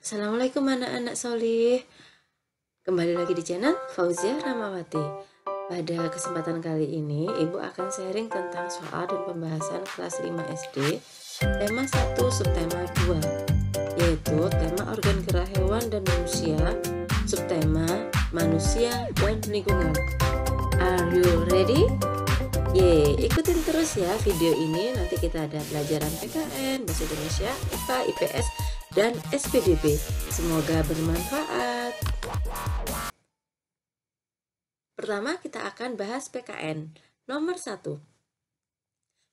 Assalamualaikum anak-anak solih. Kembali lagi di channel Fauzia Ramawati. Pada kesempatan kali ini Ibu akan sharing tentang soal dan pembahasan kelas 5 SD tema 1 subtema 2, yaitu tema organ gerak hewan dan manusia, subtema manusia dan lingkungan. Are you ready? Ikutin terus ya video ini. Nanti kita ada pelajaran PKN, Bahasa Indonesia, IPA, IPS, dan SPDB. Semoga bermanfaat. Pertama kita akan bahas PKN. Nomor 1.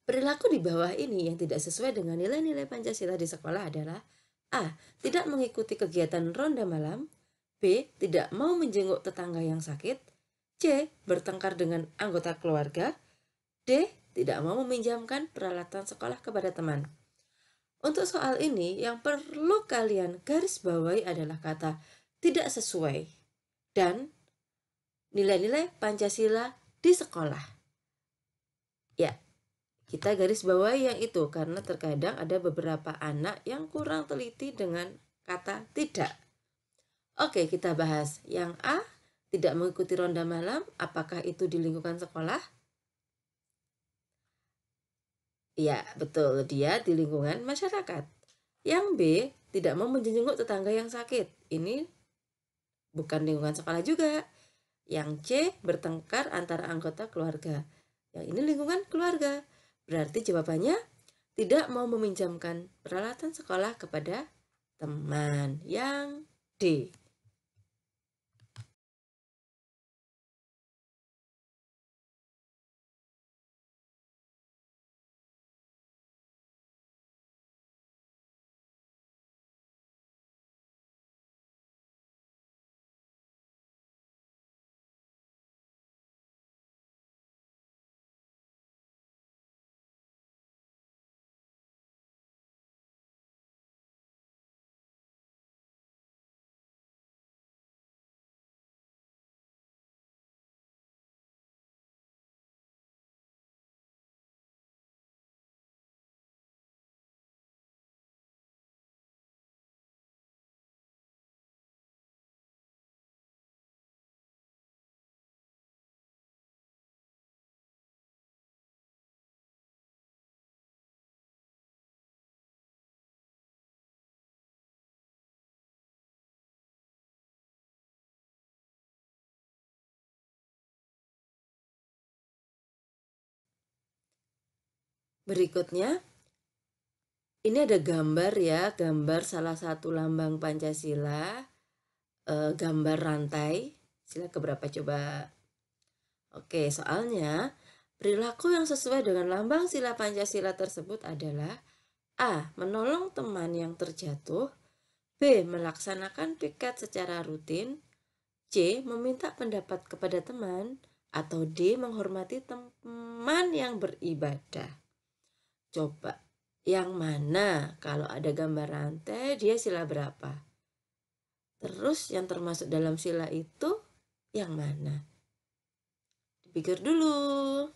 Perilaku di bawah ini yang tidak sesuai dengan nilai-nilai Pancasila di sekolah adalah A. Tidak mengikuti kegiatan ronda malam, B. Tidak mau menjenguk tetangga yang sakit, C. Bertengkar dengan anggota keluarga, D. Tidak mau meminjamkan peralatan sekolah kepada teman. Untuk soal ini yang perlu kalian garis bawahi adalah kata tidak sesuai dan nilai-nilai Pancasila di sekolah. Ya, kita garis bawahi yang itu karena terkadang ada beberapa anak yang kurang teliti dengan kata tidak. Oke, kita bahas yang A, tidak mengikuti ronda malam. Apakah itu di lingkungan sekolah? Ya, betul, dia di lingkungan masyarakat. Yang B, tidak mau menjenguk tetangga yang sakit. Ini bukan lingkungan sekolah juga. Yang C, bertengkar antara anggota keluarga. Yang ini lingkungan keluarga. Berarti jawabannya tidak mau meminjamkan peralatan sekolah kepada teman. Yang D. Berikutnya, ini ada gambar ya, gambar salah satu lambang Pancasila, gambar rantai. Sila keberapa coba? Oke, soalnya perilaku yang sesuai dengan lambang sila Pancasila tersebut adalah A. Menolong teman yang terjatuh, B. Melaksanakan piket secara rutin, C. Meminta pendapat kepada teman, atau D. Menghormati teman yang beribadah. Coba, yang mana? Kalau ada gambar rantai, dia sila berapa? Terus yang termasuk dalam sila itu yang mana? Pikir dulu.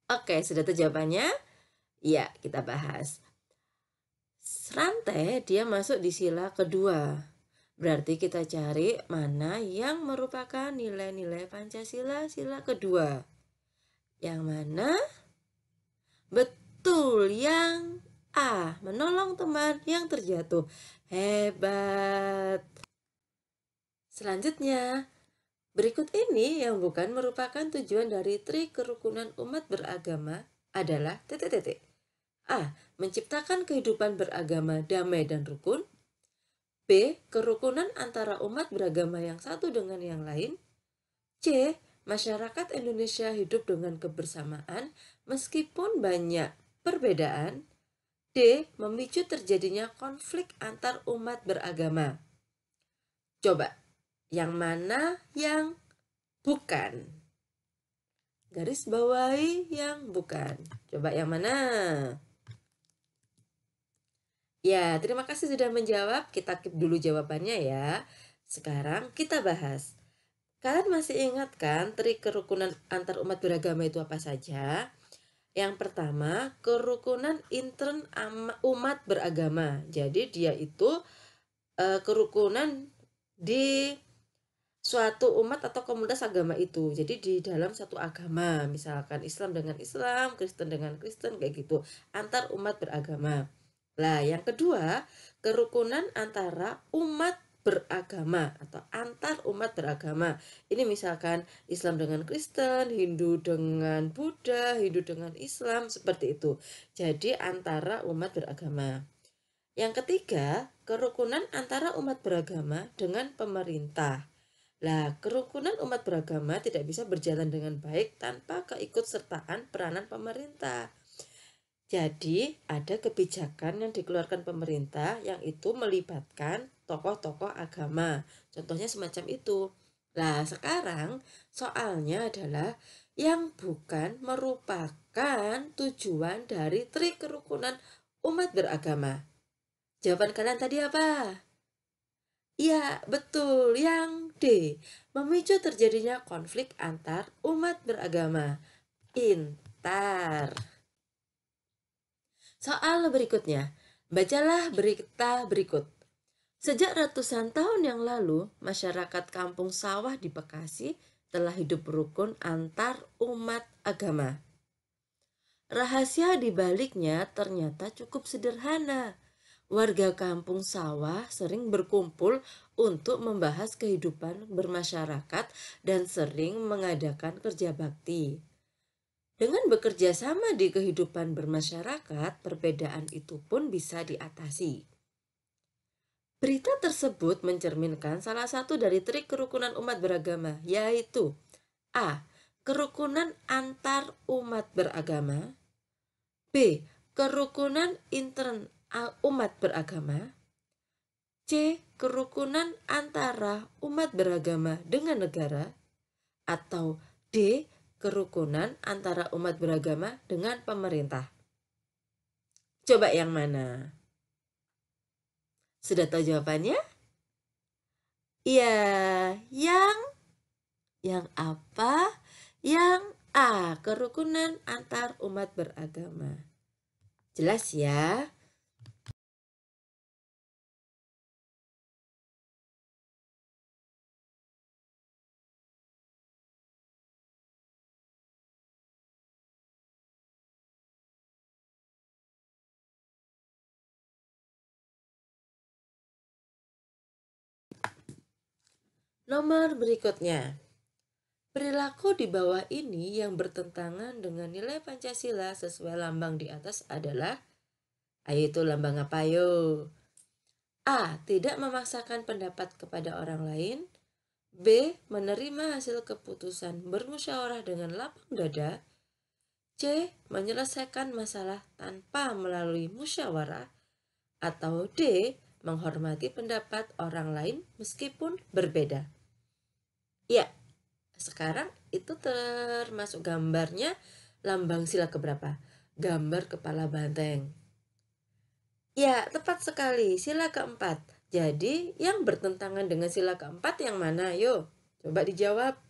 Oke, sudah tahu jawabannya? Ya, kita bahas. Rantai dia masuk di sila kedua. Berarti kita cari mana yang merupakan nilai-nilai Pancasila sila kedua. Yang mana? Betul, yang A. Menolong teman yang terjatuh. Hebat. Selanjutnya, berikut ini yang bukan merupakan tujuan dari Tri Kerukunan Umat Beragama adalah titik-titik. A. Menciptakan kehidupan beragama damai dan rukun. B. Kerukunan antara umat beragama yang satu dengan yang lain. C. Masyarakat Indonesia hidup dengan kebersamaan meskipun banyak perbedaan. D. Memicu terjadinya konflik antar umat beragama. Coba, yang mana yang bukan? Garis bawahi yang bukan. Coba yang mana? Ya, terima kasih sudah menjawab. Kita keep dulu jawabannya ya. Sekarang kita bahas. Kalian masih ingat kan trik kerukunan antar umat beragama itu apa saja? Yang pertama, kerukunan intern umat beragama. Jadi dia itu kerukunan di suatu umat atau komunitas agama itu. Jadi di dalam satu agama, misalkan Islam dengan Islam, Kristen dengan Kristen, kayak gitu, antar umat beragama. Nah, yang kedua, kerukunan antara umat beragama atau antar umat beragama. Ini misalkan Islam dengan Kristen, Hindu dengan Buddha, Hindu dengan Islam, seperti itu. Jadi antara umat beragama. Yang ketiga, kerukunan antara umat beragama dengan pemerintah. Lah, kerukunan umat beragama tidak bisa berjalan dengan baik tanpa keikutsertaan peranan pemerintah. Jadi, ada kebijakan yang dikeluarkan pemerintah yang itu melibatkan tokoh-tokoh agama. Contohnya semacam itu. Lah, sekarang soalnya adalah yang bukan merupakan tujuan dari trik kerukunan umat beragama. Jawaban kalian tadi apa? Ya, betul. Yang D. Memicu terjadinya konflik antar umat beragama. Pintar. Soal berikutnya. Bacalah berita berikut. Sejak ratusan tahun yang lalu, masyarakat kampung sawah di Bekasi telah hidup rukun antar umat agama. Rahasia di baliknya ternyata cukup sederhana. Warga kampung sawah sering berkumpul untuk membahas kehidupan bermasyarakat dan sering mengadakan kerja bakti. Dengan bekerja sama di kehidupan bermasyarakat, perbedaan itu pun bisa diatasi. Berita tersebut mencerminkan salah satu dari trik kerukunan umat beragama, yaitu A. Kerukunan antar umat beragama. B. Kerukunan intern umat beragama. C. Kerukunan antara umat beragama dengan negara. Atau D. Kerukunan antara umat beragama dengan pemerintah. Coba yang mana? Sudah tahu jawabannya? Iya, yang apa? Yang A. Kerukunan antar umat beragama. Jelas ya? Nomor berikutnya. Perilaku di bawah ini yang bertentangan dengan nilai Pancasila sesuai lambang di atas adalah, ayo itu lambang apa yo? A. Tidak memaksakan pendapat kepada orang lain. B. Menerima hasil keputusan bermusyawarah dengan lapang dada. C. Menyelesaikan masalah tanpa melalui musyawarah. Atau D. Menghormati pendapat orang lain meskipun berbeda. Ya, sekarang itu termasuk gambarnya lambang sila keberapa? Gambar kepala banteng. Ya, tepat sekali, sila keempat. Jadi, yang bertentangan dengan sila keempat yang mana? Yuk, coba dijawab.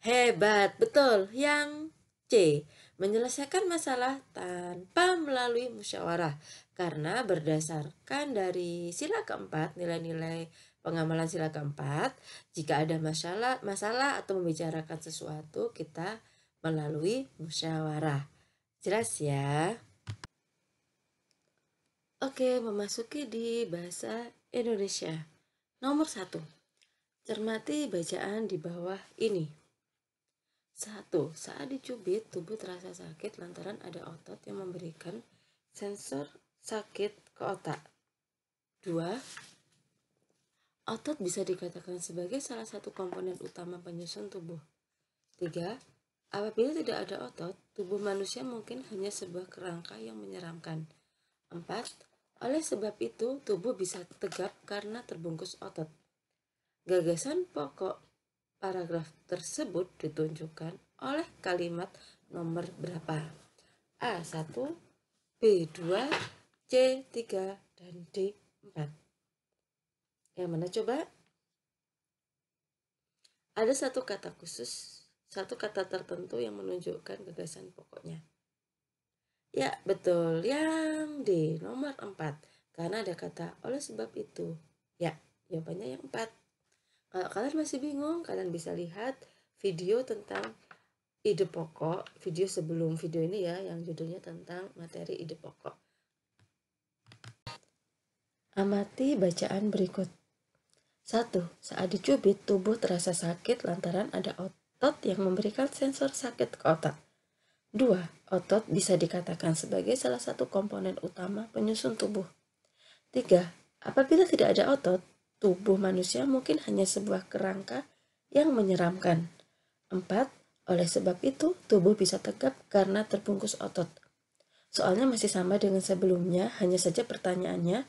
Hebat, betul. Yang C. Menyelesaikan masalah tanpa melalui musyawarah. Karena berdasarkan dari sila keempat, nilai-nilai pengamalan sila keempat, jika ada masalah atau membicarakan sesuatu, kita melalui musyawarah. Jelas ya? Oke, memasuki di bahasa Indonesia. Nomor 1. Cermati bacaan di bawah ini. 1. Saat dicubit, tubuh terasa sakit lantaran ada otot yang memberikan sensor sakit ke otak. 2. Otot bisa dikatakan sebagai salah satu komponen utama penyusun tubuh. 3. Apabila tidak ada otot, tubuh manusia mungkin hanya sebuah kerangka yang menyeramkan. 4. Oleh sebab itu, tubuh bisa tegap karena terbungkus otot. Gagasan pokok paragraf tersebut ditunjukkan oleh kalimat nomor berapa? A1, B2, C3, dan D4. Yang mana coba? Ada satu kata khusus satu kata tertentu yang menunjukkan gagasan pokoknya. Ya, betul. Yang D, nomor 4. Karena ada kata oleh sebab itu. Ya, jawabannya yang 4. Kalau kalian masih bingung, kalian bisa lihat video tentang ide pokok, video sebelum video ini ya, yang judulnya tentang materi ide pokok. Amati bacaan berikut. 1. Saat dicubit, tubuh terasa sakit lantaran ada otot yang memberikan sensor sakit ke otak. 2. Otot bisa dikatakan sebagai salah satu komponen utama penyusun tubuh. 3. Apabila tidak ada otot, tubuh manusia mungkin hanya sebuah kerangka yang menyeramkan. 4. Oleh sebab itu, tubuh bisa tegap karena terbungkus otot. Soalnya masih sama dengan sebelumnya, hanya saja pertanyaannya,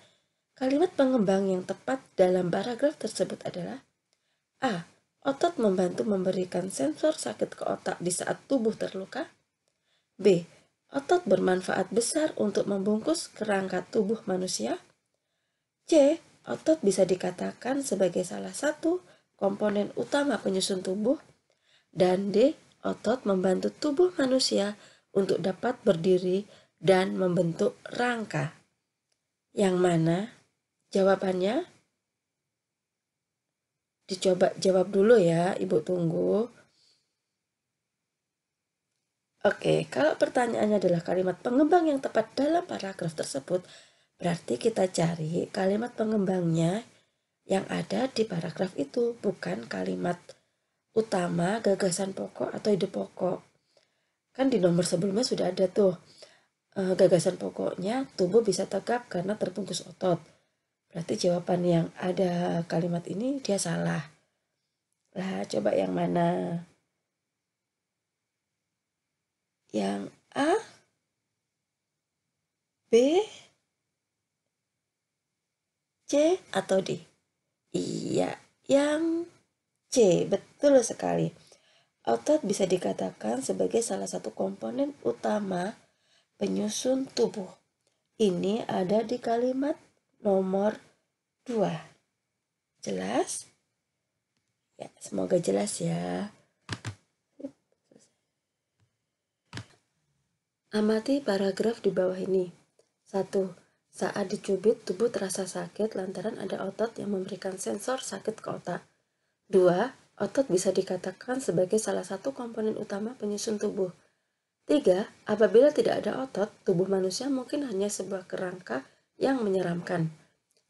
kalimat pengembang yang tepat dalam paragraf tersebut adalah A. Otot membantu memberikan sensor sakit ke otak di saat tubuh terluka. B. Otot bermanfaat besar untuk membungkus kerangka tubuh manusia. C. Otot bisa dikatakan sebagai salah satu komponen utama penyusun tubuh. Dan D. Otot membantu tubuh manusia untuk dapat berdiri dan membentuk rangka. Yang mana jawabannya? Dicoba jawab dulu ya, Ibu tunggu. Oke, kalau pertanyaannya adalah kalimat pengembang yang tepat dalam paragraf tersebut, berarti kita cari kalimat pengembangnya yang ada di paragraf itu, bukan kalimat utama, gagasan pokok, atau ide pokok. Kan di nomor sebelumnya sudah ada tuh, gagasan pokoknya tubuh bisa tegap karena terbungkus otot. Berarti jawaban yang ada kalimat ini dia salah. Lah, coba yang mana? Yang A, B, C, atau D? Iya, yang C, betul sekali. Otot bisa dikatakan sebagai salah satu komponen utama penyusun tubuh. Ini ada di kalimat nomor 2. Jelas? Ya, semoga jelas ya. Amati paragraf di bawah ini. 1. Saat dicubit, tubuh terasa sakit lantaran ada otot yang memberikan sensor sakit ke otak. 2. Otot bisa dikatakan sebagai salah satu komponen utama penyusun tubuh. 3. Apabila tidak ada otot, tubuh manusia mungkin hanya sebuah kerangka yang menyeramkan.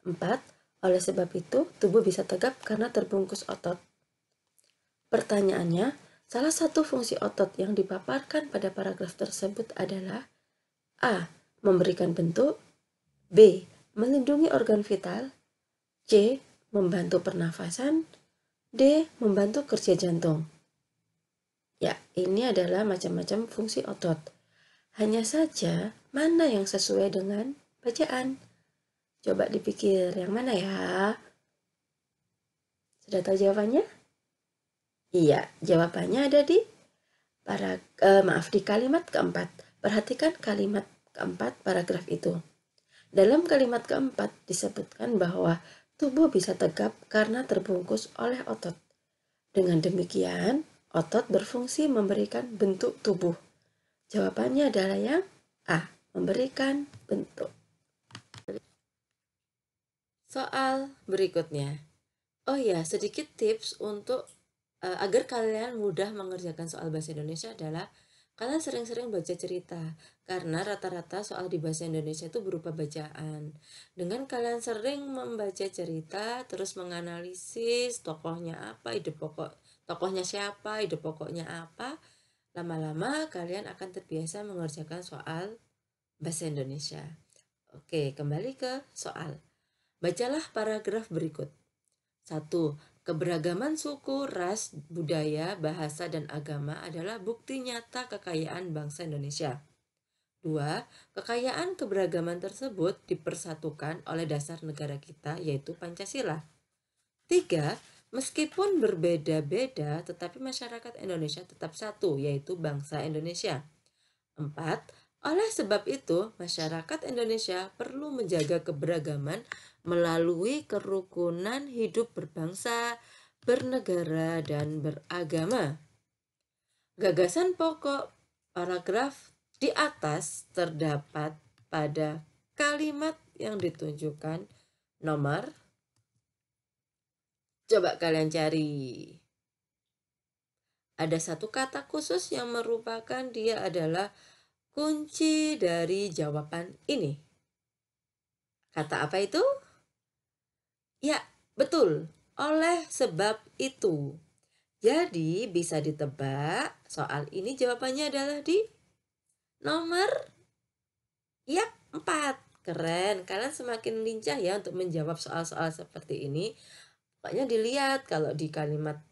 4. Oleh sebab itu, tubuh bisa tegap karena terbungkus otot. Pertanyaannya, salah satu fungsi otot yang dipaparkan pada paragraf tersebut adalah A. Memberikan bentuk. B. Melindungi organ vital. C. Membantu pernafasan. D. Membantu kerja jantung. Ya, ini adalah macam-macam fungsi otot. Hanya saja, mana yang sesuai dengan bacaan? Coba dipikir, yang mana ya? Sudah tahu jawabannya? Iya, jawabannya ada di di kalimat keempat. Perhatikan kalimat keempat paragraf itu. Dalam kalimat keempat disebutkan bahwa tubuh bisa tegap karena terbungkus oleh otot. Dengan demikian, otot berfungsi memberikan bentuk tubuh. Jawabannya adalah yang A, memberikan bentuk. Soal berikutnya. Oh ya, sedikit tips untuk agar kalian mudah mengerjakan soal bahasa Indonesia adalah kalian sering-sering baca cerita, karena rata-rata soal di bahasa Indonesia itu berupa bacaan. Dengan kalian sering membaca cerita, terus menganalisis tokohnya apa, ide pokok tokohnya siapa, ide pokoknya apa, lama-lama kalian akan terbiasa mengerjakan soal bahasa Indonesia. Oke, kembali ke soal. Bacalah paragraf berikut. 1. Keberagaman suku, ras, budaya, bahasa, dan agama adalah bukti nyata kekayaan bangsa Indonesia. 2. Kekayaan keberagaman tersebut dipersatukan oleh dasar negara kita, yaitu Pancasila. 3. Meskipun berbeda-beda, tetapi masyarakat Indonesia tetap satu, yaitu bangsa Indonesia. 4. Oleh sebab itu, masyarakat Indonesia perlu menjaga keberagaman melalui kerukunan hidup berbangsa, bernegara, dan beragama. Gagasan pokok paragraf di atas terdapat pada kalimat yang ditunjukkan nomor. Coba kalian cari. Ada satu kata khusus yang merupakan dia adalah kunci dari jawaban ini. Kata apa itu? Ya, betul. Oleh sebab itu. Jadi bisa ditebak soal ini jawabannya adalah di nomor 4. Keren, kalian semakin lincah ya untuk menjawab soal-soal seperti ini. Pokoknya dilihat kalau di kalimat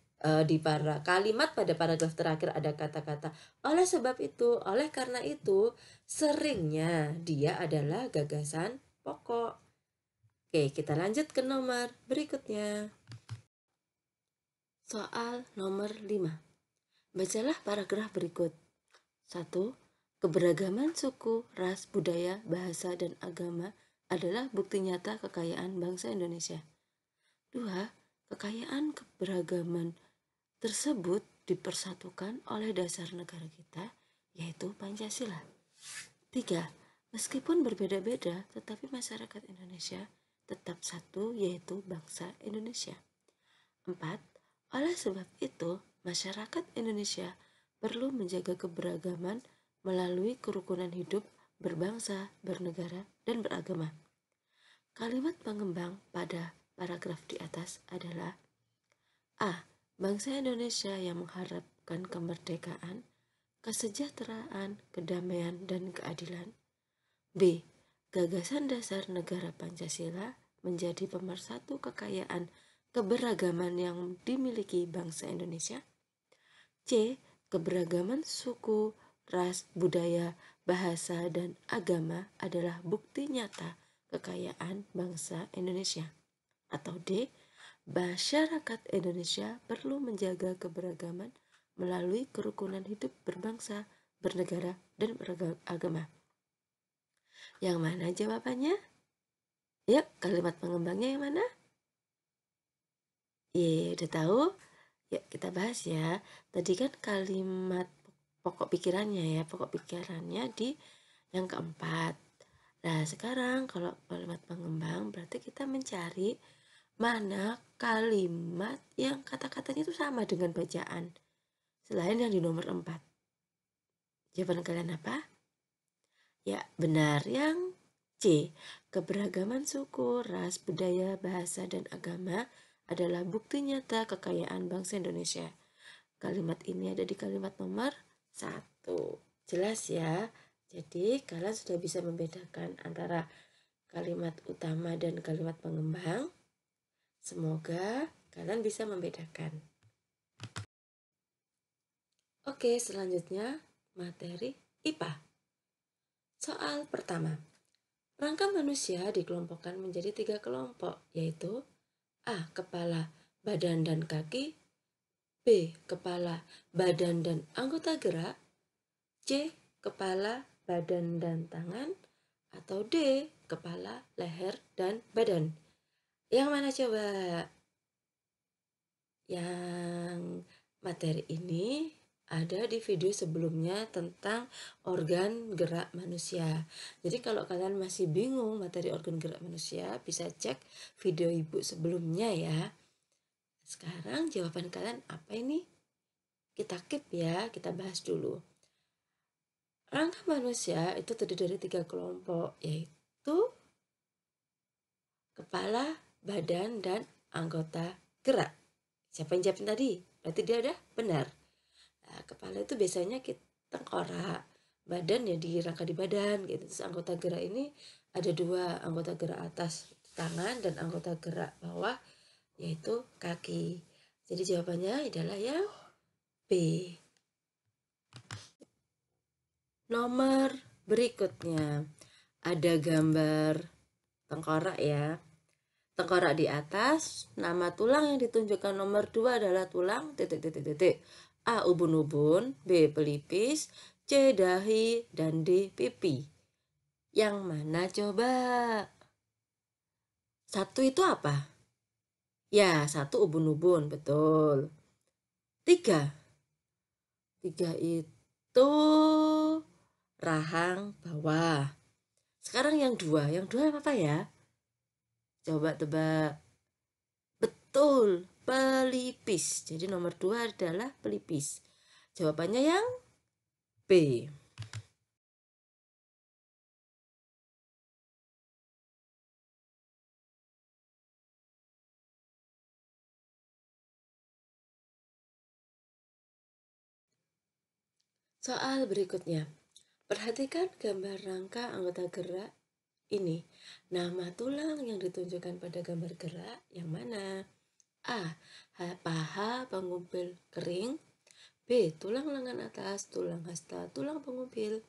di para kalimat pada paragraf terakhir ada kata-kata oleh sebab itu, oleh karena itu, seringnya dia adalah gagasan pokok. Oke, kita lanjut ke nomor berikutnya. Soal nomor 5. Bacalah paragraf berikut. 1. Keberagaman suku, ras, budaya, bahasa, dan agama adalah bukti nyata kekayaan bangsa Indonesia. 2. Kekayaan keberagaman tersebut dipersatukan oleh dasar negara kita, yaitu Pancasila. 3. Meskipun berbeda-beda, tetapi masyarakat Indonesia tetap satu, yaitu bangsa Indonesia. 4. Oleh sebab itu, masyarakat Indonesia perlu menjaga keberagaman melalui kerukunan hidup berbangsa, bernegara, dan beragama. Kalimat pengembang pada paragraf di atas adalah A. Bangsa Indonesia yang mengharapkan kemerdekaan, kesejahteraan, kedamaian, dan keadilan. B. Gagasan dasar negara Pancasila menjadi pemersatu kekayaan keberagaman yang dimiliki bangsa Indonesia. C. Keberagaman suku, ras, budaya, bahasa, dan agama adalah bukti nyata kekayaan bangsa Indonesia. Atau D. Masyarakat Indonesia perlu menjaga keberagaman melalui kerukunan hidup berbangsa, bernegara, dan beragama. Yang mana jawabannya? Yuk, kalimat pengembangnya yang mana? Udah tahu? Yuk kita bahas ya. Tadi kan kalimat pokok pikirannya di yang keempat. Nah sekarang kalau kalimat pengembang berarti kita mencari mana kalimat yang kata-katanya itu sama dengan bacaan selain yang di nomor 4. Jawaban kalian apa? Ya benar, yang C. Keberagaman suku, ras, budaya, bahasa, dan agama adalah bukti nyata kekayaan bangsa Indonesia. Kalimat ini ada di kalimat nomor 1. Jelas ya? Jadi kalian sudah bisa membedakan antara kalimat utama dan kalimat pengembang. Semoga kalian bisa membedakan. Oke, selanjutnya materi IPA. Soal pertama. Rangka manusia dikelompokkan menjadi 3 kelompok, yaitu A. Kepala, badan, dan kaki. B. Kepala, badan, dan anggota gerak. C. Kepala, badan, dan tangan. Atau D. Kepala, leher, dan badan. Yang mana coba? Yang materi ini ada di video sebelumnya tentang organ gerak manusia. Jadi kalau kalian masih bingung materi organ gerak manusia, bisa cek video ibu sebelumnya ya. Sekarang jawaban kalian apa ini? Kita keep ya, kita bahas dulu. Rangka manusia itu terdiri dari 3 kelompok, yaitu kepala, badan, dan anggota gerak. Siapa yang jawabin tadi? Berarti dia udah benar. Nah, kepala itu biasanya kita tengkorak, badan ya di rangka di badan gitu. Terus anggota gerak ini ada 2, anggota gerak atas tangan dan anggota gerak bawah yaitu kaki. Jadi jawabannya adalah yang B. Nomor berikutnya ada gambar tengkorak ya. Tengkorak di atas, nama tulang yang ditunjukkan nomor 2 adalah tulang titik. A. Ubun-ubun, B. Pelipis, C. Dahi, dan D. Pipi. Yang mana coba? 1 itu apa? Ya, 1 ubun-ubun, betul. 3. 3 itu rahang bawah. Sekarang yang 2 apa ya? Coba tebak. Betul, pelipis. Jadi nomor 2 adalah pelipis. Jawabannya yang B. Soal berikutnya. Perhatikan gambar rangka anggota gerak ini. Nama tulang yang ditunjukkan pada gambar gerak yang mana? A. Paha pengumpil kering. B. Tulang lengan atas, tulang hasta, tulang pengumpil.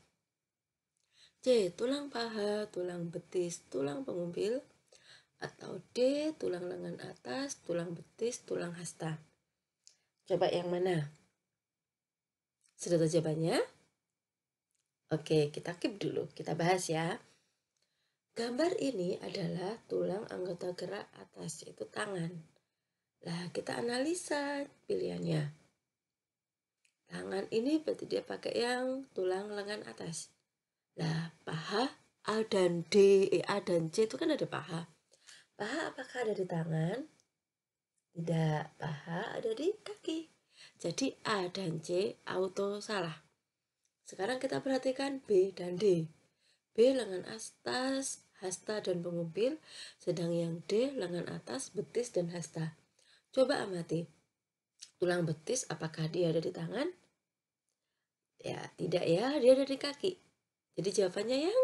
C. Tulang paha, tulang betis, tulang pengumpil. Atau D. Tulang lengan atas, tulang betis, tulang hasta. Coba yang mana? Sudah tahu jawabannya? Oke, kita keep dulu, kita bahas ya. Gambar ini adalah tulang anggota gerak atas, yaitu tangan. Nah, kita analisa pilihannya. Tangan ini berarti dia pakai yang tulang lengan atas. Nah, paha A dan C itu kan ada paha. Paha apakah ada di tangan? Tidak, paha ada di kaki. Jadi A dan C auto salah. Sekarang kita perhatikan B dan D. B lengan atas, hasta dan pengumpil, sedang yang D lengan atas, betis dan hasta. Coba amati. Tulang betis apakah dia ada di tangan? Ya, tidak ya, dia ada di kaki. Jadi jawabannya yang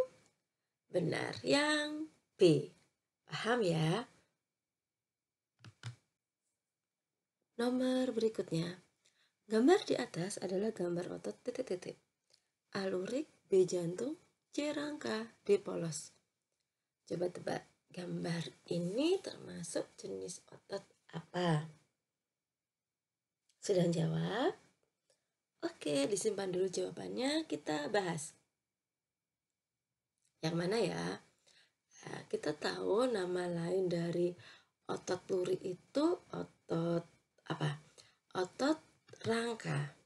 benar, yang B. Paham ya? Nomor berikutnya. Gambar di atas adalah gambar otot titik-titik. A lurik, B jantung, C rangka, D polos. Coba tebak, gambar ini termasuk jenis otot apa? Sudah jawab? Oke, disimpan dulu jawabannya, kita bahas. Yang mana ya? Nah, kita tahu nama lain dari otot lurik itu otot apa? Otot rangka.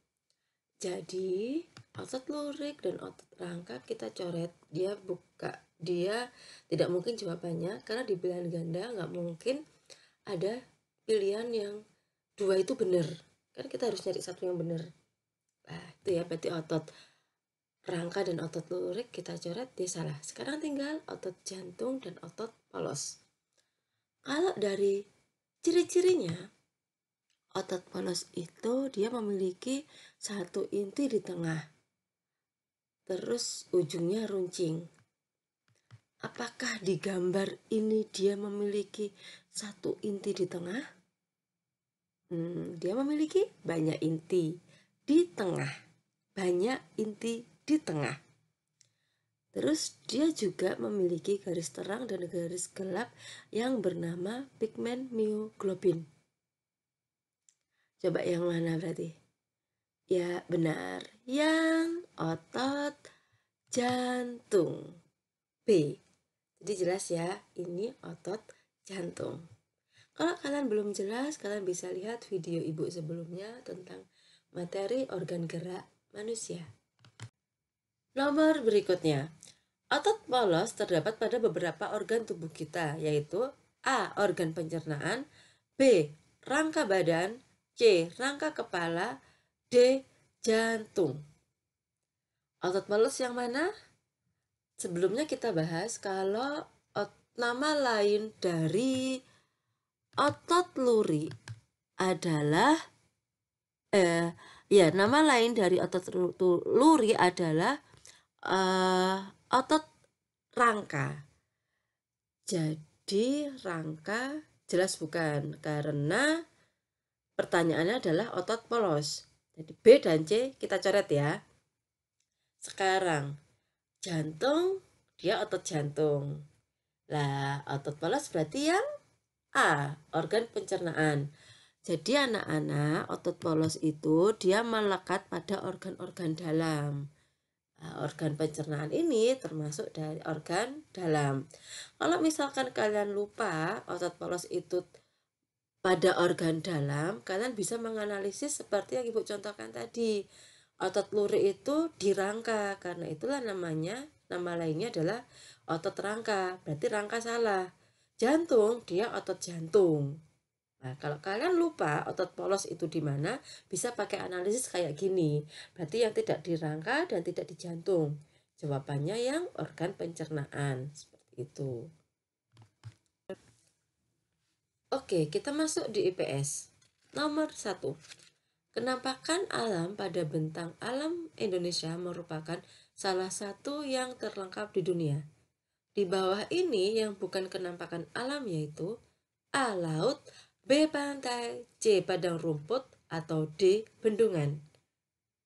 Jadi otot lurik dan otot rangka kita coret, dia tidak mungkin jawabannya karena di pilihan ganda nggak mungkin ada pilihan yang 2 itu benar, kan kita harus cari satu yang benar. Nah itu ya, berarti otot rangka dan otot lurik kita coret, dia salah. Sekarang tinggal otot jantung dan otot polos. Kalau dari ciri-cirinya, otot polos itu dia memiliki satu inti di tengah, terus ujungnya runcing. Apakah di gambar ini dia memiliki satu inti di tengah? Dia memiliki banyak inti di tengah. Banyak inti di tengah. Terus dia juga memiliki garis terang dan garis gelap yang bernama pigmen myoglobin. Coba yang mana berarti? Ya benar, yang otot jantung. B. Jadi jelas ya, ini otot jantung. Kalau kalian belum jelas, kalian bisa lihat video ibu sebelumnya tentang materi organ gerak manusia. Nomor berikutnya. Otot polos terdapat pada beberapa organ tubuh kita, yaitu A. Organ pencernaan, B. Rangka badan, C. Rangka kepala, D. Jantung. Otot polos yang mana? Sebelumnya kita bahas kalau nama lain dari otot luri adalah nama lain dari otot luri adalah otot rangka. Jadi rangka jelas bukan, karena pertanyaannya adalah otot polos. Jadi B dan C kita coret ya. Sekarang jantung, dia otot jantung. Lah otot polos berarti yang A, organ pencernaan. Jadi anak-anak, otot polos itu dia melekat pada organ-organ dalam. Nah, organ pencernaan ini termasuk dari organ dalam. Kalau misalkan kalian lupa otot polos itu pada organ dalam, kalian bisa menganalisis seperti yang ibu contohkan tadi. Otot lurik itu di rangka, karena itulah nama lainnya adalah otot rangka. Berarti rangka salah. Jantung, dia otot jantung. Nah, kalau kalian lupa otot polos itu di mana, bisa pakai analisis kayak gini. Berarti yang tidak di rangka dan tidak di jantung. Jawabannya yang organ pencernaan. Seperti itu. Oke, kita masuk di IPS. Nomor 1. Kenampakan alam pada bentang alam Indonesia merupakan salah satu yang terlengkap di dunia. Di bawah ini yang bukan kenampakan alam yaitu A. Laut, B. Pantai, C. Padang rumput, atau D. Bendungan.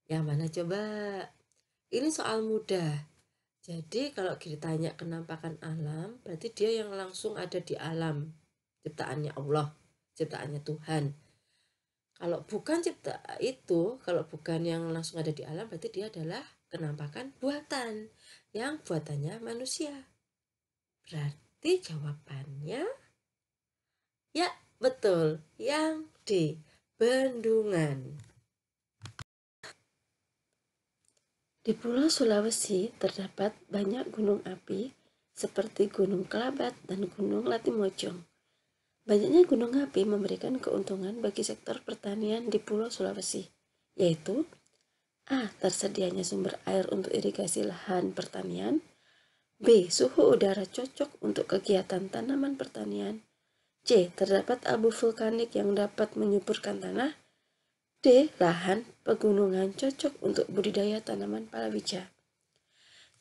Yang mana coba? Ini soal mudah. Jadi kalau ditanya kenampakan alam, berarti dia yang langsung ada di alam. Ciptaannya Allah, ciptaannya Tuhan. Kalau bukan kalau bukan yang langsung ada di alam, berarti dia adalah kenampakan buatan, yang buatannya manusia. Berarti jawabannya, ya betul, yang D, bendungan. Di Pulau Sulawesi terdapat banyak gunung api seperti Gunung Kelabat dan Gunung Latimojong. Banyaknya gunung api memberikan keuntungan bagi sektor pertanian di Pulau Sulawesi, yaitu A. Tersedianya sumber air untuk irigasi lahan pertanian, B. Suhu udara cocok untuk kegiatan tanaman pertanian, C. Terdapat abu vulkanik yang dapat menyuburkan tanah, D. Lahan pegunungan cocok untuk budidaya tanaman palawija.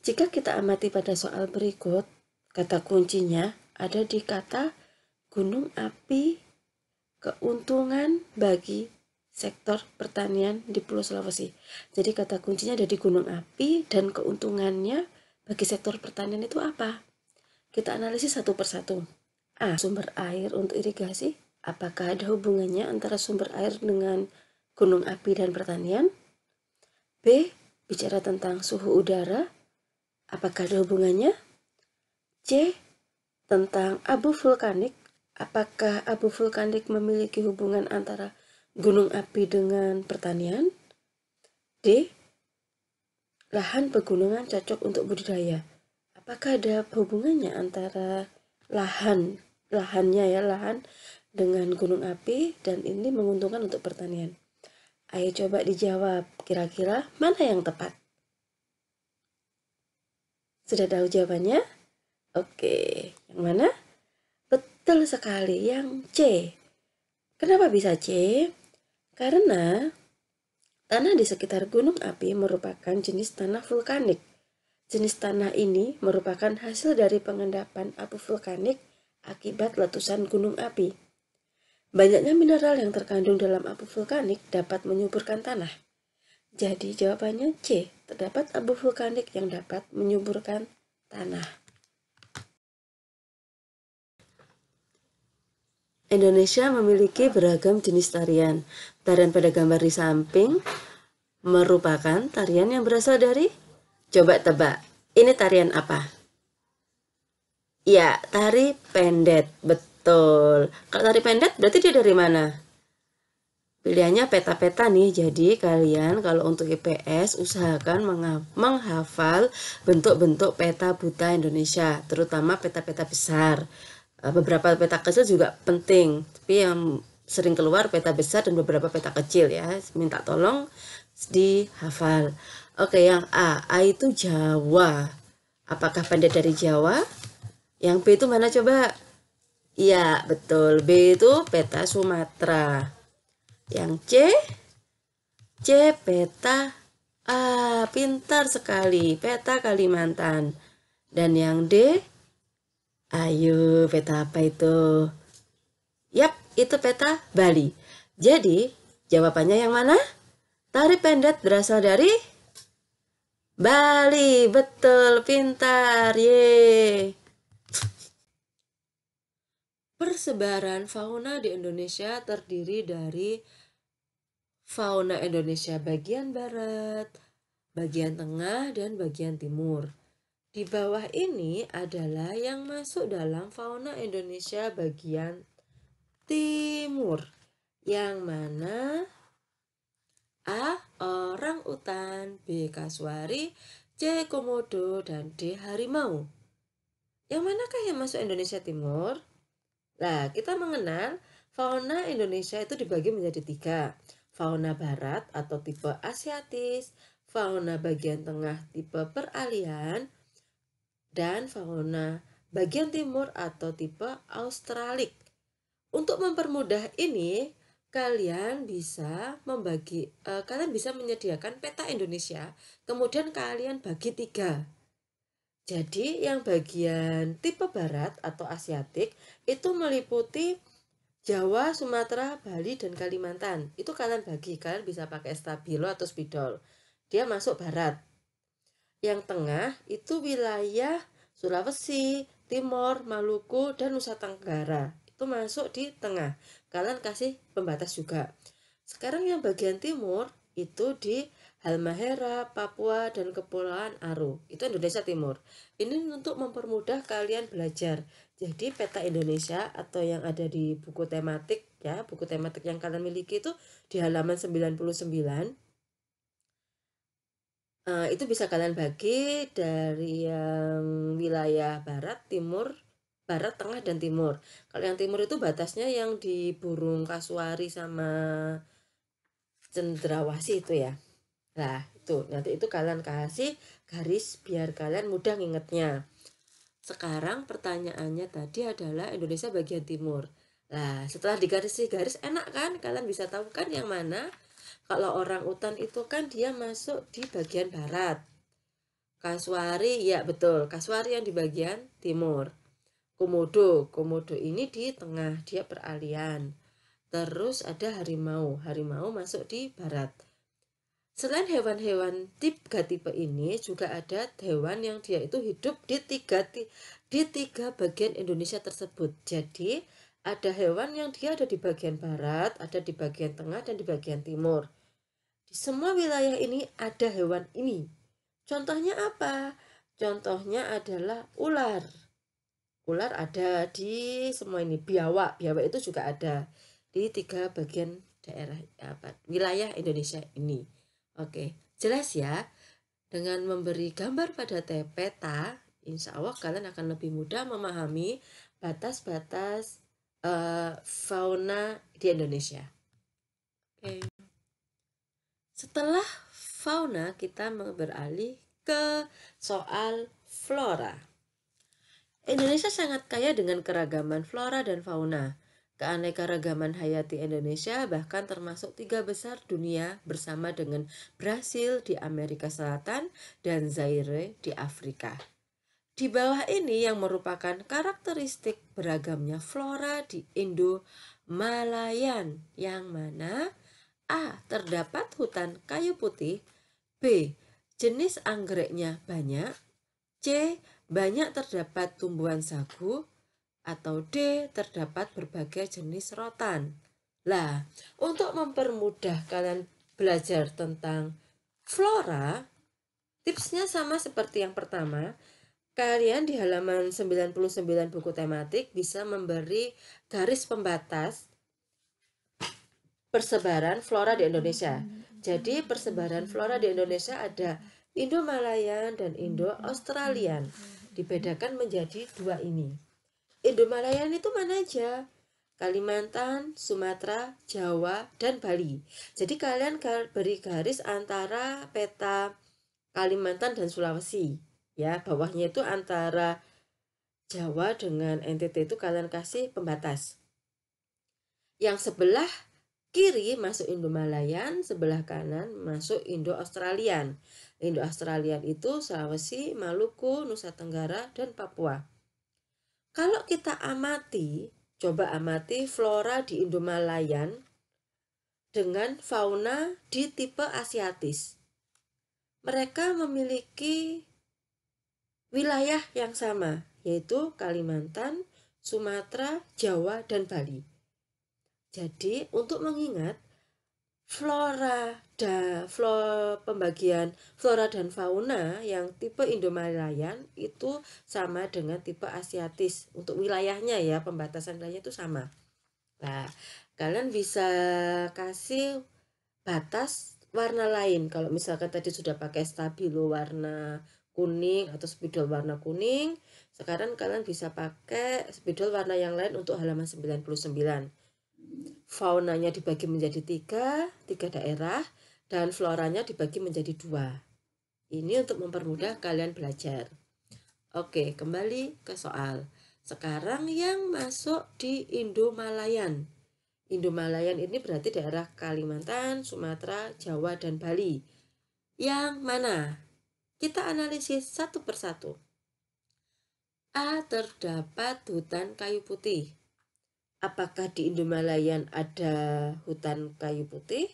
Jika kita amati pada soal berikut, kata kuncinya ada di kata gunung api, keuntungan bagi sektor pertanian di Pulau Sulawesi. Jadi kata kuncinya ada di gunung api dan keuntungannya bagi sektor pertanian itu apa? Kita analisis satu persatu. A. Sumber air untuk irigasi. Apakah ada hubungannya antara sumber air dengan gunung api dan pertanian? B. Bicara tentang suhu udara. Apakah ada hubungannya? C. Tentang abu vulkanik. Apakah abu vulkanik memiliki hubungan antara gunung api dengan pertanian? D. Lahan pegunungan cocok untuk budidaya. Apakah ada hubungannya antara lahan dengan gunung api dan ini menguntungkan untuk pertanian? Ayo coba dijawab, kira-kira mana yang tepat? Sudah tahu jawabannya? Oke, yang mana? Betul sekali, yang C. Kenapa bisa C? Karena tanah di sekitar gunung api merupakan jenis tanah vulkanik. Jenis tanah ini merupakan hasil dari pengendapan abu vulkanik akibat letusan gunung api. Banyaknya mineral yang terkandung dalam abu vulkanik dapat menyuburkan tanah. Jadi jawabannya C, terdapat abu vulkanik yang dapat menyuburkan tanah. Indonesia memiliki beragam jenis tarian. Tarian pada gambar di samping merupakan tarian yang berasal dari, coba tebak, ini tarian apa? Ya, tari pendet, betul. Kalau tari pendet berarti dia dari mana? Pilihannya peta-peta nih, jadi kalian kalau untuk IPS usahakan menghafal bentuk-bentuk peta buta Indonesia, terutama peta-peta besar. Beberapa peta kecil juga penting, tapi yang sering keluar peta besar dan beberapa peta kecil ya. Minta tolong dihafal. Oke, yang A itu Jawa. Apakah pendek dari Jawa? Yang B itu mana coba? Iya, betul. B itu peta Sumatera. Yang C peta pintar sekali, peta Kalimantan. Dan yang D, ayo, peta apa itu? Yap, itu peta Bali. Jadi, jawabannya yang mana? Tari pendet berasal dari Bali. Betul, pintar. Ye. Persebaran fauna di Indonesia terdiri dari fauna Indonesia bagian barat, bagian tengah, dan bagian timur. Di bawah ini adalah yang masuk dalam fauna Indonesia bagian timur, yang mana A. Orang utan, B. Kasuari, C. Komodo, dan D. Harimau. Yang manakah yang masuk Indonesia Timur? Nah, kita mengenal fauna Indonesia itu dibagi menjadi 3. Fauna barat atau tipe asiatis, fauna bagian tengah tipe peralihan, dan fauna bagian timur atau tipe australik. Untuk mempermudah ini, kalian bisa menyediakan peta Indonesia, kemudian kalian bagi 3. Jadi yang bagian tipe barat atau asiatik itu meliputi Jawa, Sumatera, Bali, dan Kalimantan. Itu kalian bagi, kalian bisa pakai stabilo atau spidol. Dia masuk barat. Yang tengah itu wilayah Sulawesi, Timor, Maluku, dan Nusa Tenggara. Itu masuk di tengah. Kalian kasih pembatas juga. Sekarang yang bagian timur itu di Halmahera, Papua, dan Kepulauan Aru. Itu Indonesia Timur. Ini untuk mempermudah kalian belajar. Jadi peta Indonesia atau yang ada di buku tematik ya, buku tematik yang kalian miliki itu di halaman 99. Itu bisa kalian bagi dari yang wilayah barat, timur, barat, tengah, dan timur. Kalau yang timur itu batasnya yang di burung kasuari sama cendrawasih itu ya. Nah, itu nanti itu kalian kasih garis biar kalian mudah ngingetnya. Sekarang pertanyaannya tadi adalah Indonesia bagian timur. Nah, setelah digaris enak kan? Kalian bisa tahu kan yang mana? Kalau orang utan itu kan dia masuk di bagian barat. Kasuari, ya betul, kasuari yang di bagian timur. Komodo ini di tengah, dia peralihan. Terus ada harimau masuk di barat. Selain hewan-hewan tipe ini juga ada hewan yang dia itu hidup di tiga bagian Indonesia tersebut. Jadi ada hewan yang dia ada di bagian barat, ada di bagian tengah, dan di bagian timur. Di semua wilayah ini ada hewan ini. Contohnya apa? Contohnya adalah ular. Ular ada di semua ini. Biawak itu juga ada di 3 bagian daerah wilayah Indonesia ini. Oke, jelas ya. Dengan memberi gambar pada peta, insya Allah kalian akan lebih mudah memahami batas-batas fauna di Indonesia. Oke. Setelah fauna, kita beralih ke soal flora. Indonesia sangat kaya dengan keragaman flora dan fauna. Keanekaragaman hayati Indonesia bahkan termasuk 3 besar dunia bersama dengan Brasil di Amerika Selatan dan Zaire di Afrika. Di bawah ini yang merupakan karakteristik beragamnya flora di Indo-Malayan, yang mana A. Terdapat hutan kayu putih, B. Jenis anggreknya banyak, C. Banyak terdapat tumbuhan sagu, atau D. Terdapat berbagai jenis rotan. Lah, untuk mempermudah kalian belajar tentang flora, tipsnya sama seperti yang pertama. Kalian di halaman 99 buku tematik bisa memberi garis pembatas persebaran flora di Indonesia. Jadi persebaran flora di Indonesia ada Indo-Malayan dan Indo-Australian. Dibedakan menjadi 2 ini. Indo-Malayan itu mana aja? Kalimantan, Sumatera, Jawa, dan Bali. Jadi kalian beri garis antara peta Kalimantan dan Sulawesi. Ya, bawahnya itu antara Jawa dengan NTT itu kalian kasih pembatas. Yang sebelah kiri masuk Indo-Malayan, sebelah kanan masuk Indo-Australian. Indo-Australian itu Sulawesi, Maluku, Nusa Tenggara, dan Papua. Kalau kita coba amati flora di Indo-Malayan dengan fauna di tipe asiatis. Mereka memiliki wilayah yang sama, yaitu Kalimantan, Sumatera, Jawa, dan Bali. Jadi untuk mengingat pembagian flora dan fauna yang tipe Indo-Malayan itu sama dengan tipe asiatis. Untuk wilayahnya ya, pembatasan wilayahnya itu sama. Nah, kalian bisa kasih batas warna lain. Kalau misalkan tadi sudah pakai stabilo warna kuning atau spidol warna kuning, sekarang kalian bisa pakai spidol warna yang lain untuk halaman 99. Faunanya dibagi menjadi tiga daerah, dan floranya dibagi menjadi 2. Ini untuk mempermudah kalian belajar. Oke, kembali ke soal. Sekarang yang masuk di Indo-Malayan. Indo-Malayan ini berarti daerah Kalimantan, Sumatera, Jawa, dan Bali. Yang mana? Kita analisis satu persatu. A. Terdapat hutan kayu putih. Apakah di Indo-Malayan ada hutan kayu putih?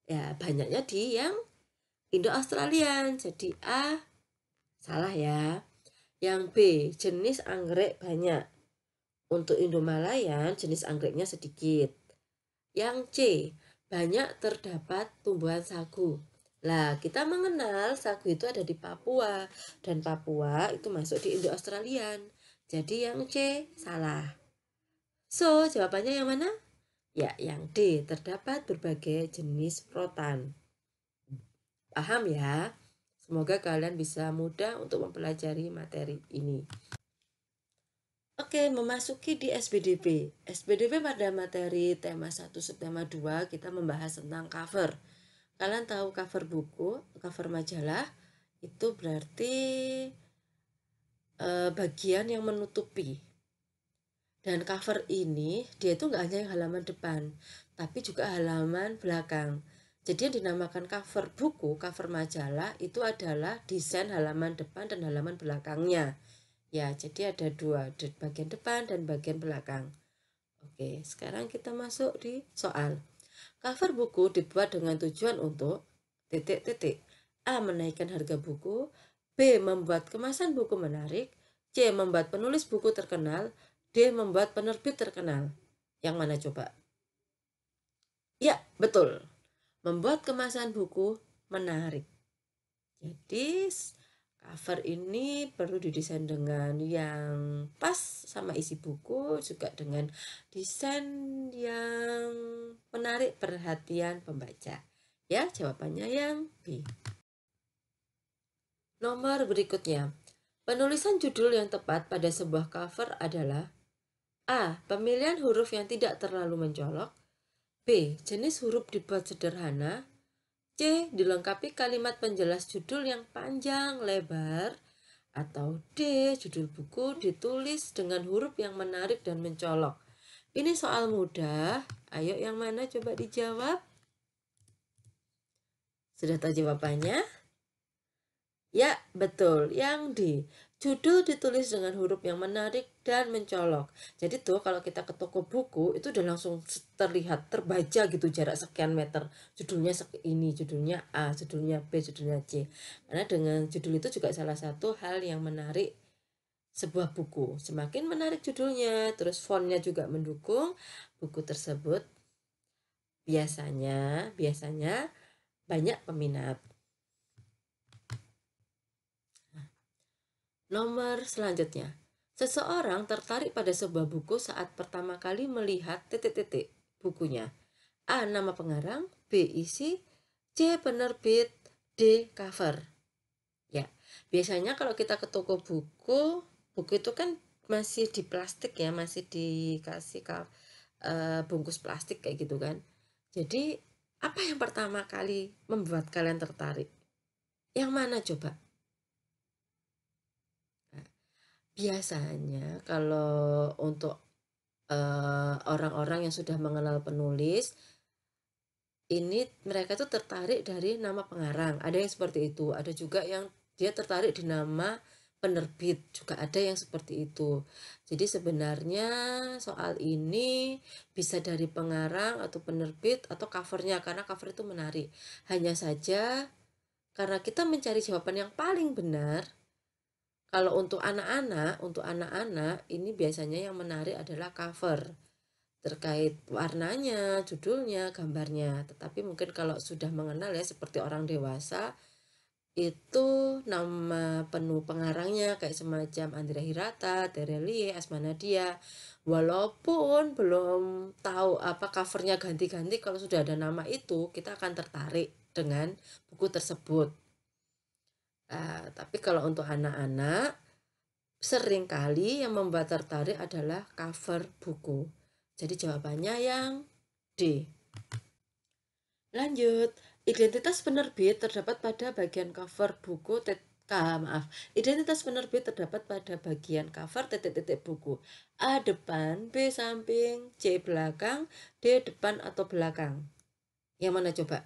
Ya, banyaknya di yang Indo-Australian. Jadi A salah ya. Yang B, jenis anggrek banyak. Untuk Indo-Malayan jenis anggreknya sedikit. Yang C, banyak terdapat tumbuhan sagu. Lah, kita mengenal sagu itu ada di Papua, dan Papua itu masuk di Indo-Australian. Jadi yang C salah. So, jawabannya yang mana? Ya, yang D, terdapat berbagai jenis rotan. Paham ya? Semoga kalian bisa mudah untuk mempelajari materi ini. Oke, memasuki di SBDP. SBDP pada materi tema 1 subtema 2 kita membahas tentang cover. Kalian tahu cover buku, cover majalah itu berarti bagian yang menutupi. Dan cover ini dia itu nggak hanya yang halaman depan, tapi juga halaman belakang. Jadi yang dinamakan cover buku, cover majalah itu adalah desain halaman depan dan halaman belakangnya. Ya, jadi ada 2, bagian depan dan bagian belakang. Oke, sekarang kita masuk di soal. Cover buku dibuat dengan tujuan untuk titik-titik. A. Menaikkan harga buku. B. Membuat kemasan buku menarik. C. Membuat penulis buku terkenal. D. Membuat penerbit terkenal. Yang mana coba? Ya, betul. Membuat kemasan buku menarik. Jadi cover ini perlu didesain dengan yang pas sama isi buku, juga dengan desain yang menarik perhatian pembaca. Ya, jawabannya yang B. Nomor berikutnya. Penulisan judul yang tepat pada sebuah cover adalah A. Pemilihan huruf yang tidak terlalu mencolok. B. Jenis huruf dibuat sederhana. C. Dilengkapi kalimat penjelas judul yang panjang lebar. Atau D. Judul buku ditulis dengan huruf yang menarik dan mencolok. Ini soal mudah. Ayo yang mana coba dijawab? Sudah tahu jawabannya? Ya, betul. Yang D. Judul ditulis dengan huruf yang menarik dan mencolok. Jadi tuh kalau kita ke toko buku itu udah langsung terlihat, terbaca gitu jarak sekian meter. Judulnya ini, judulnya A, judulnya B, judulnya C. Karena dengan judul itu juga salah satu hal yang menarik sebuah buku. Semakin menarik judulnya, terus fontnya juga mendukung, buku tersebut biasanya banyak peminat. Nomor selanjutnya, seseorang tertarik pada sebuah buku saat pertama kali melihat titik-titik bukunya. A. Nama pengarang. B. Isi. C. Penerbit. D. Cover. Ya, biasanya kalau kita ke toko buku, buku itu kan masih di plastik ya, masih dikasih bungkus plastik kayak gitu kan. Jadi, apa yang pertama kali membuat kalian tertarik? Yang mana coba? Biasanya kalau untuk orang-orang yang sudah mengenal penulis, ini mereka tuh tertarik dari nama pengarang. Ada yang seperti itu. Ada juga yang dia tertarik di nama penerbit. Juga ada yang seperti itu. Jadi sebenarnya soal ini bisa dari pengarang atau penerbit atau covernya. Karena cover itu menarik. Hanya saja karena kita mencari jawaban yang paling benar. Kalau untuk anak-anak ini biasanya yang menarik adalah cover. Terkait warnanya, judulnya, gambarnya. Tetapi mungkin kalau sudah mengenal ya seperti orang dewasa, itu nama penuh pengarangnya kayak semacam Andrea Hirata, Terelie, Asma Nadia. Walaupun belum tahu apa covernya ganti-ganti, kalau sudah ada nama itu kita akan tertarik dengan buku tersebut. Tapi kalau untuk anak-anak, seringkali yang membuat tertarik adalah cover buku. Jadi jawabannya yang D. Lanjut, identitas penerbit terdapat pada bagian cover buku identitas penerbit terdapat pada bagian cover titik-titik buku. A depan, B samping, C belakang, D depan atau belakang. Yang mana coba?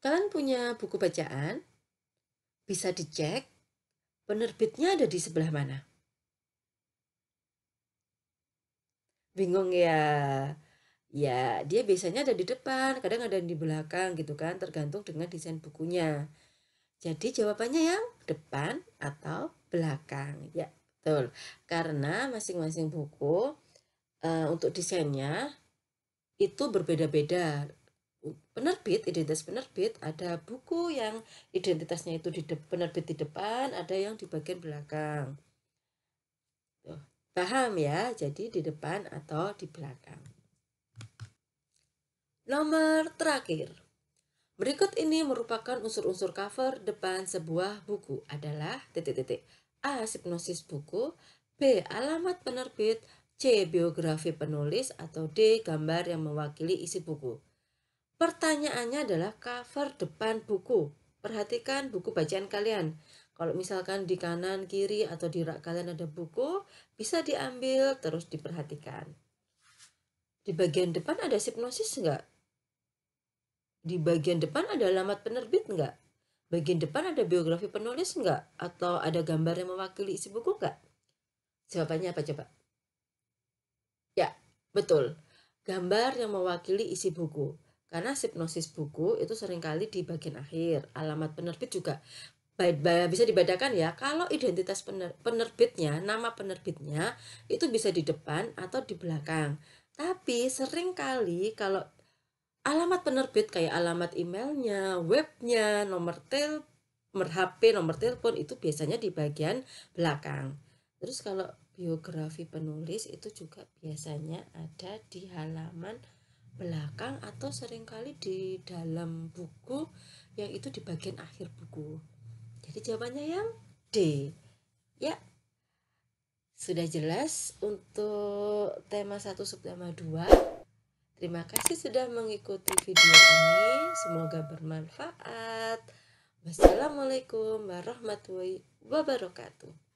Kalian punya buku bacaan? Bisa dicek penerbitnya ada di sebelah mana? Bingung ya? Ya, dia biasanya ada di depan, kadang ada di belakang gitu kan, tergantung dengan desain bukunya. Jadi jawabannya yang depan atau belakang. Ya, betul. Karena masing-masing buku untuk desainnya itu berbeda-beda. Identitas penerbit, ada buku yang identitasnya itu penerbit di depan, ada yang di bagian belakang. Tuh, paham ya? Jadi di depan atau di belakang. Nomor terakhir. Berikut ini merupakan unsur-unsur cover depan sebuah buku adalah titik-titik. A. Sinopsis buku, B. Alamat penerbit, C. Biografi penulis, atau D. Gambar yang mewakili isi buku. Pertanyaannya adalah cover depan buku. Perhatikan buku bacaan kalian. Kalau misalkan di kanan, kiri, atau di rak kalian ada buku, bisa diambil terus diperhatikan. Di bagian depan ada sinopsis enggak? Di bagian depan ada alamat penerbit enggak? Bagian depan ada biografi penulis enggak? Atau ada gambar yang mewakili isi buku enggak? Jawabannya apa coba? Ya, betul. Gambar yang mewakili isi buku. Karena sinopsis buku itu seringkali di bagian akhir. Alamat penerbit juga bisa dibedakan ya. Kalau identitas penerbitnya, nama penerbitnya itu bisa di depan atau di belakang. Tapi seringkali kalau alamat penerbit kayak alamat emailnya, webnya, nomor HP, nomor telepon itu biasanya di bagian belakang. Terus kalau biografi penulis itu juga biasanya ada di halaman belakang atau seringkali di dalam buku yang itu di bagian akhir buku. Jadi jawabannya yang D. Ya, sudah jelas untuk tema 1 subtema 2. Terima kasih sudah mengikuti video ini. Semoga bermanfaat. Wassalamualaikum warahmatullahi wabarakatuh.